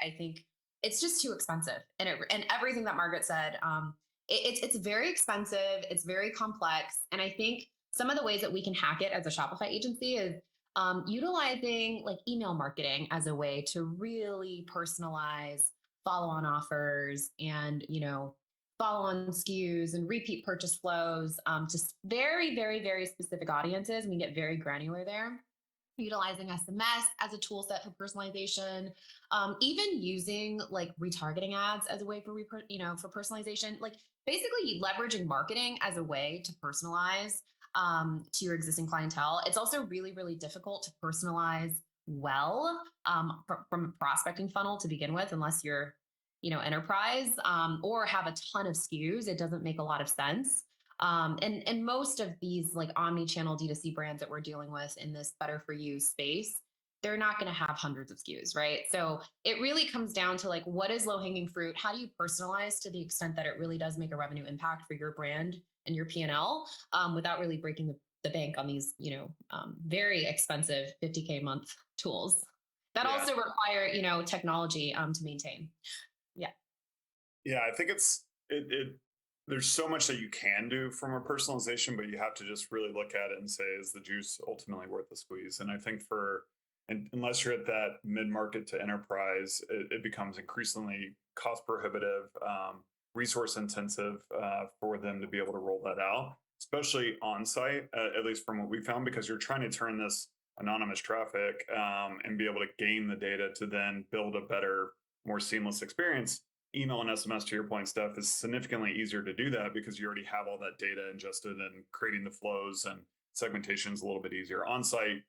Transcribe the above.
I think it's just too expensive. And everything that Margaret said, it's very expensive. It's very complex. And I think some of the ways that we can hack it as a Shopify agency is utilizing like email marketing as a way to really personalize follow-on offers and follow-on SKUs and repeat purchase flows to very, very, very specific audiences. And we get very granular there. Utilizing SMS as a tool set for personalization, even using like retargeting ads as a way for personalization, like basically leveraging marketing as a way to personalize to your existing clientele. It's also really, really difficult to personalize well from a prospecting funnel to begin with, unless you're enterprise or have a ton of SKUs. It doesn't make a lot of sense. And most of these like omni-channel D2C brands that we're dealing with in this better for you space, they're not going to have hundreds of SKUs, right? So it really comes down to like, what is low hanging fruit? How do you personalize to the extent that it really does make a revenue impact for your brand and your P&L without really breaking the bank on these, very expensive 50K a month tools that also require, technology to maintain. Yeah. Yeah, I think there's so much that you can do from a personalization, but you have to just really look at it and say, is the juice ultimately worth the squeeze? And I think unless you're at that mid-market to enterprise, it becomes increasingly cost prohibitive, resource intensive for them to be able to roll that out, especially on site, at least from what we found, because you're trying to turn this anonymous traffic and be able to gain the data to then build a better, more seamless experience. Email and SMS, to your point, Steph, is significantly easier to do that because you already have all that data ingested, and creating the flows and segmentation is a little bit easier. On site,